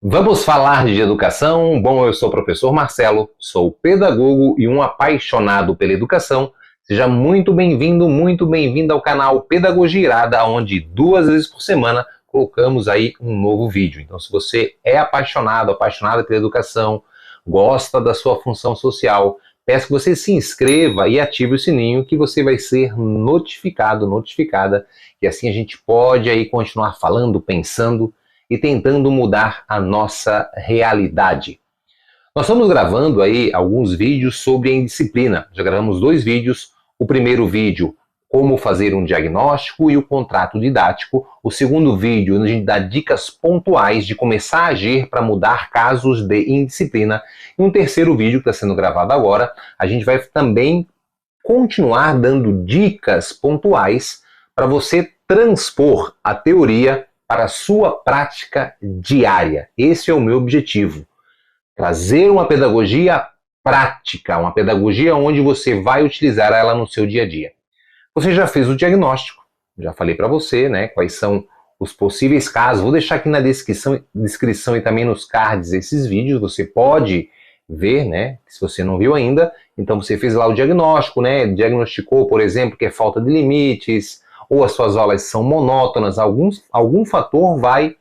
Vamos falar de educação? Bom, eu sou o professor Marcelo, sou pedagogo e um apaixonado pela educação. Seja muito bem-vindo ao canal Pedagogia Irada, onde 2 vezes por semana colocamos aí um novo vídeo. Então, se você é apaixonada pela educação, gosta da sua função social, peço que você se inscreva e ative o sininho que você vai ser notificada, e assim a gente pode aí continuar falando, pensando e tentando mudar a nossa realidade. Nós estamos gravando aí alguns vídeos sobre a indisciplina. Já gravamos 2 vídeos. O primeiro vídeo, como fazer um diagnóstico e o contrato didático. O segundo vídeo, onde a gente dá dicas pontuais de começar a agir para mudar casos de indisciplina. E um terceiro vídeo, que está sendo gravado agora, a gente vai também continuar dando dicas pontuais para você transpor a teoria para a sua prática diária. Esse é o meu objetivo. Trazer uma pedagogia prática, uma pedagogia onde você vai utilizar ela no seu dia a dia. Você já fez o diagnóstico, já falei para você, né, quais são os possíveis casos. Vou deixar aqui na descrição e também nos cards esses vídeos, você pode ver, né, se você não viu ainda. Então você fez lá o diagnóstico, né, diagnosticou, por exemplo, que é falta de limites, ou as suas aulas são monótonas, algum fator vai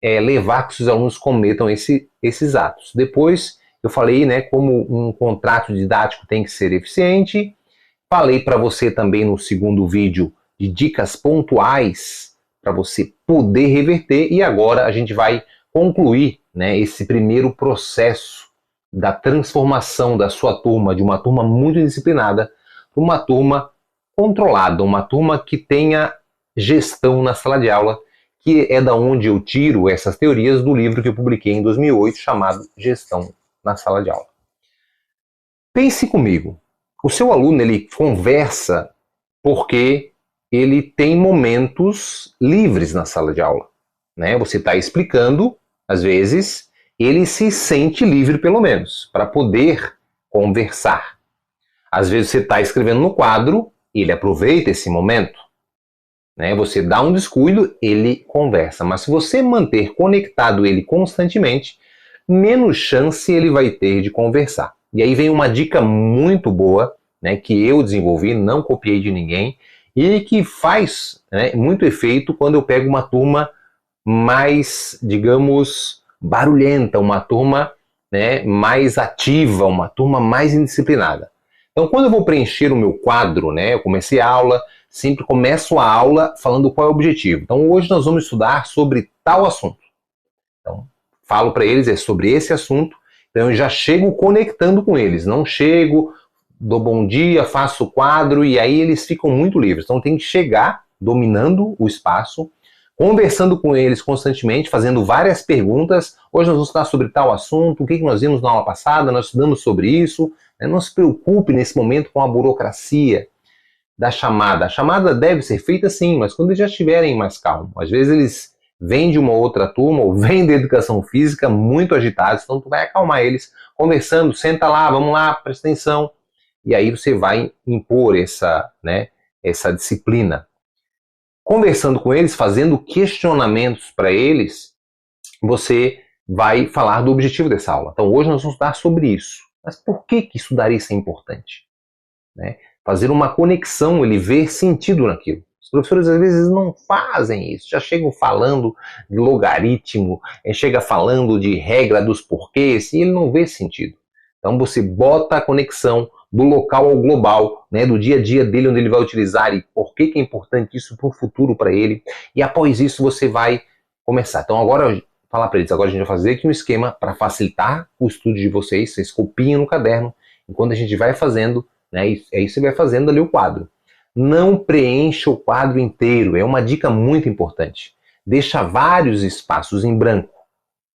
levar que os alunos cometam esses atos. Depois eu falei, né, como um contrato didático tem que ser eficiente. Falei para você também no segundo vídeo de dicas pontuais para você poder reverter, e agora a gente vai concluir, né, esse primeiro processo da transformação da sua turma, de uma turma muito disciplinada, para uma turma controlada, uma turma que tenha gestão na sala de aula, que é da onde eu tiro essas teorias do livro que eu publiquei em 2008, chamado Gestão na Sala de Aula. Pense comigo, o seu aluno ele conversa porque ele tem momentos livres na sala de aula, né? Você está explicando, às vezes, ele se sente livre pelo menos, para poder conversar. Às vezes você está escrevendo no quadro, ele aproveita esse momento, né? Você dá um descuido, ele conversa. Mas se você manter conectado ele constantemente, menos chance ele vai ter de conversar. E aí vem uma dica muito boa, né, que eu desenvolvi, não copiei de ninguém, e que faz, né, muito efeito quando eu pego uma turma mais, digamos, barulhenta, uma turma, né, mais ativa, uma turma mais indisciplinada. Então, quando eu vou preencher o meu quadro, né, eu comecei a aula, sempre começo a aula falando qual é o objetivo. Então, hoje nós vamos estudar sobre tal assunto. Então, falo para eles, é sobre esse assunto. Então, eu já chego conectando com eles. Não chego, dou bom dia, faço o quadro e aí eles ficam muito livres. Então, tem que chegar dominando o espaço, conversando com eles constantemente, fazendo várias perguntas. Hoje nós vamos estudar sobre tal assunto, o que nós vimos na aula passada, nós estudamos sobre isso. Não se preocupe nesse momento com a burocracia da chamada. A chamada deve ser feita sim, mas quando eles já estiverem mais calmos. Às vezes eles vêm de uma outra turma ou vêm da educação física muito agitados, então tu vai acalmar eles conversando, senta lá, vamos lá, presta atenção. E aí você vai impor essa disciplina. Conversando com eles, fazendo questionamentos para eles, você vai falar do objetivo dessa aula. Então hoje nós vamos estudar sobre isso. Mas por que estudar isso é importante? Né? Fazer uma conexão, ele ver sentido naquilo. Os professores às vezes não fazem isso, já chegam falando de logaritmo, chega falando de regra dos porquês, e ele não vê sentido. Então você bota a conexão do local ao global, né, do dia a dia dele, onde ele vai utilizar e por que é importante isso para o futuro para ele. E após isso você vai começar. Então agora, falar para eles, agora a gente vai fazer aqui um esquema para facilitar o estudo de vocês, vocês copiem no caderno, enquanto a gente vai fazendo, né, e aí você vai fazendo ali o quadro. Não preencha o quadro inteiro, é uma dica muito importante. Deixa vários espaços em branco.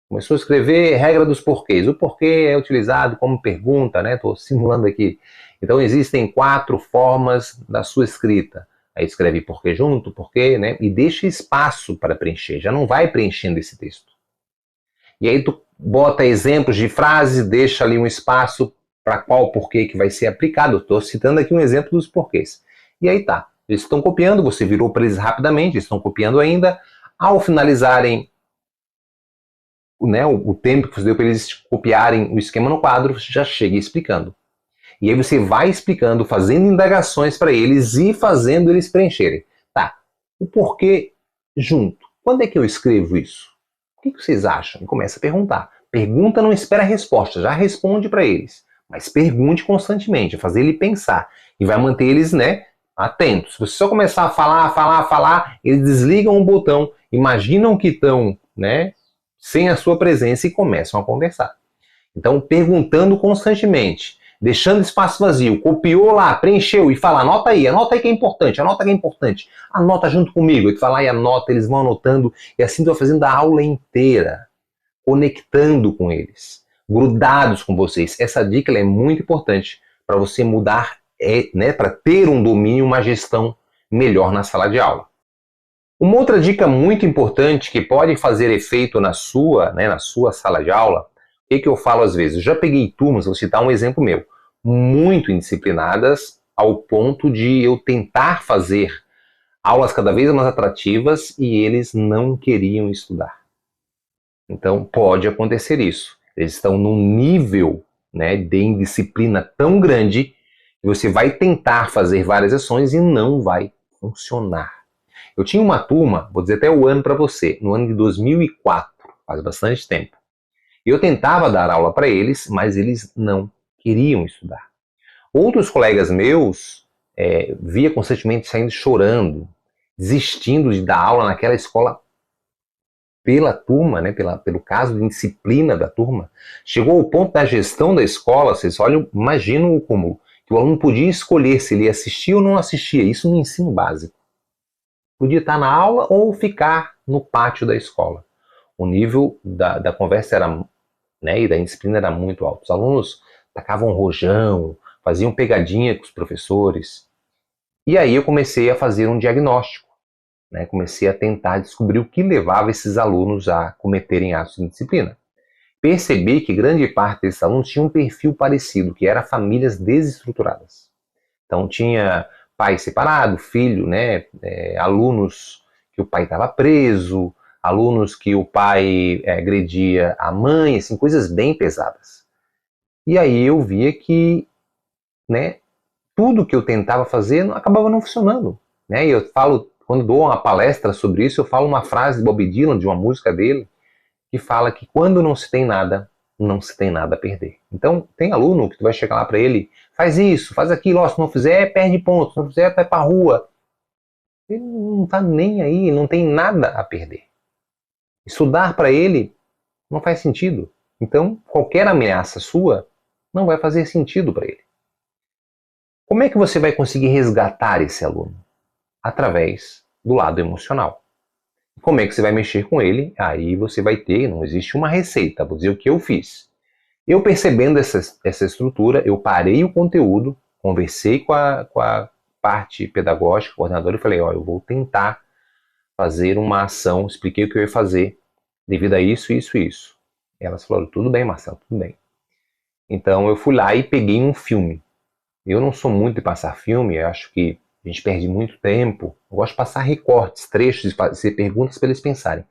Começou a escrever regra dos porquês. O porquê é utilizado como pergunta, né? Estou simulando aqui. Então existem 4 formas da sua escrita. Aí escreve porquê junto, porquê, né? E deixa espaço para preencher. Já não vai preenchendo esse texto. E aí tu bota exemplos de frases, deixa ali um espaço para qual porquê que vai ser aplicado. Estou citando aqui um exemplo dos porquês. E aí tá. Eles estão copiando, você virou para eles rapidamente, eles estão copiando ainda. Ao finalizarem né, o tempo que você deu para eles copiarem o esquema no quadro, você já chega explicando. E aí você vai explicando, fazendo indagações para eles e fazendo eles preencherem. Tá, o porquê junto. Quando é que eu escrevo isso? O que vocês acham? E começa a perguntar. Pergunta, não espera a resposta, já responde para eles. Mas pergunte constantemente, fazer ele pensar. E vai manter eles, né, atentos. Se você só começar a falar, eles desligam o botão, imaginam que estão, né, sem a sua presença e começam a conversar. Então, perguntando constantemente, deixando espaço vazio, copiou lá, preencheu e fala, anota aí que é importante, anota junto comigo. E tu vai lá e anota, eles vão anotando, e assim tu vai fazendo a aula inteira, conectando com eles, grudados com vocês. Essa dica ela é muito importante para você mudar, né, para ter um domínio, uma gestão melhor na sala de aula. Uma outra dica muito importante que pode fazer efeito na sua sala de aula, o que eu falo às vezes? Eu já peguei turmas, vou citar um exemplo meu, muito indisciplinadas ao ponto de eu tentar fazer aulas cada vez mais atrativas e eles não queriam estudar. Então pode acontecer isso. Eles estão num nível, né, de indisciplina tão grande que você vai tentar fazer várias ações e não vai funcionar. Eu tinha uma turma, vou dizer até o ano para você, no ano de 2004, faz bastante tempo. Eu tentava dar aula para eles, mas eles não queriam estudar. Outros colegas meus via constantemente saindo chorando, desistindo de dar aula naquela escola pela turma, né, pelo caso de indisciplina da turma. Chegou ao ponto da gestão da escola, vocês olham, imaginam o cúmulo, que o aluno podia escolher se ele assistia ou não assistia, isso no ensino básico. Podia estar na aula ou ficar no pátio da escola. O nível da conversa era, né, e da indisciplina era muito alto. Os alunos tacavam rojão, faziam pegadinha com os professores. E aí eu comecei a fazer um diagnóstico. Né, comecei a tentar descobrir o que levava esses alunos a cometerem atos de indisciplina. Percebi que grande parte desses alunos tinha um perfil parecido, que era famílias desestruturadas. Então tinha pai separado, filho, né, alunos que o pai estava preso, alunos que o pai agredia a mãe, assim, coisas bem pesadas. E aí eu via que, né, tudo que eu tentava fazer acabava não funcionando. Né? E eu falo, quando dou uma palestra sobre isso, eu falo uma frase de Bob Dylan, de uma música dele, que fala que quando não se tem nada, não se tem nada a perder. Então, tem aluno que tu vai chegar lá para ele, faz isso, faz aquilo, ó, se não fizer, perde pontos, se não fizer, vai para a rua. Ele não está nem aí, ele não tem nada a perder. Estudar para ele não faz sentido. Então, qualquer ameaça sua não vai fazer sentido para ele. Como é que você vai conseguir resgatar esse aluno? Através do lado emocional. Como é que você vai mexer com ele? Aí você vai ter, não existe uma receita, vou dizer o que eu fiz. Eu percebendo essa estrutura, eu parei o conteúdo, conversei com a parte pedagógica, coordenadora, e falei, ó, eu vou tentar fazer uma ação, expliquei o que eu ia fazer, devido a isso, isso e isso. E elas falaram, tudo bem, Marcelo, tudo bem. Então eu fui lá e peguei um filme. Eu não sou muito de passar filme, eu acho que a gente perde muito tempo. Eu gosto de passar recortes, trechos, de fazer perguntas para eles pensarem.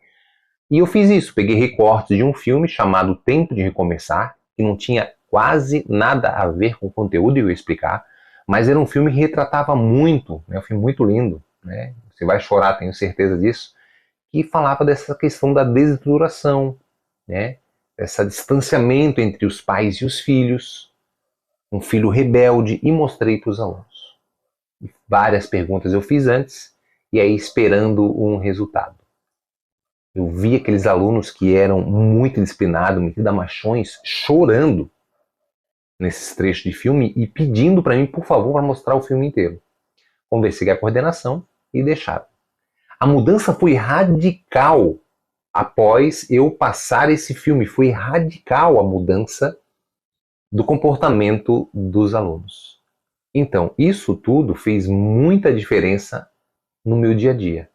E eu fiz isso, peguei recortes de um filme chamado Tempo de Recomeçar, que não tinha quase nada a ver com o conteúdo que eu ia explicar, mas era um filme que retratava muito, né, um filme muito lindo, né, você vai chorar, tenho certeza disso, que falava dessa questão da desestruturação, né, desse distanciamento entre os pais e os filhos, um filho rebelde, e mostrei para os alunos. E várias perguntas eu fiz antes, e aí esperando um resultado. Eu vi aqueles alunos que eram muito disciplinados, metidos a machões, chorando nesses trechos de filme e pedindo para mim, por favor, para mostrar o filme inteiro. Conversei com a coordenação e deixaram. A mudança foi radical após eu passar esse filme. Foi radical a mudança do comportamento dos alunos. Então, isso tudo fez muita diferença no meu dia a dia.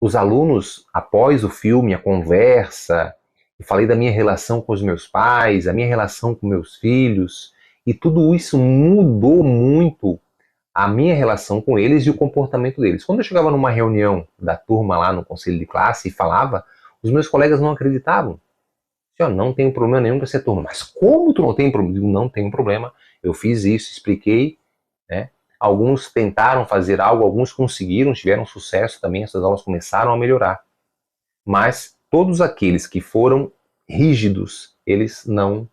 Os alunos, após o filme, a conversa, eu falei da minha relação com os meus pais, a minha relação com meus filhos, e tudo isso mudou muito a minha relação com eles e o comportamento deles. Quando eu chegava numa reunião da turma lá no conselho de classe e falava, os meus colegas não acreditavam. Eu não tenho problema nenhum com essa turma. Mas como tu não tem problema? Eu não tenho problema. Eu fiz isso, expliquei, né? Alguns tentaram fazer algo, alguns conseguiram, tiveram sucesso também, essas aulas começaram a melhorar. Mas todos aqueles que foram rígidos, eles não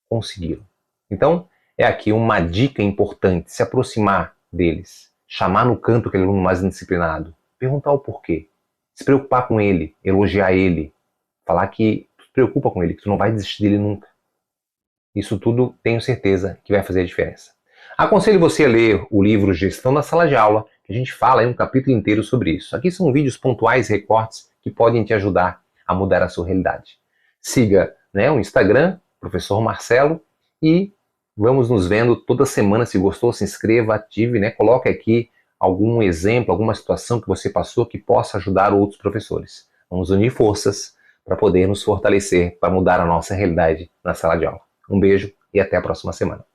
conseguiram. Então, é aqui uma dica importante, se aproximar deles, chamar no canto aquele aluno mais indisciplinado, perguntar o porquê, se preocupar com ele, elogiar ele, falar que tu te preocupa com ele, que tu não vai desistir dele nunca. Isso tudo tenho certeza que vai fazer a diferença. Aconselho você a ler o livro Gestão da Sala de Aula, que a gente fala em um capítulo inteiro sobre isso. Aqui são vídeos pontuais, recortes, que podem te ajudar a mudar a sua realidade. Siga, né, o Instagram, Professor Marcelo, e vamos nos vendo toda semana. Se gostou, se inscreva, ative, né, coloque aqui algum exemplo, alguma situação que você passou que possa ajudar outros professores. Vamos unir forças para poder nos fortalecer, para mudar a nossa realidade na sala de aula. Um beijo e até a próxima semana.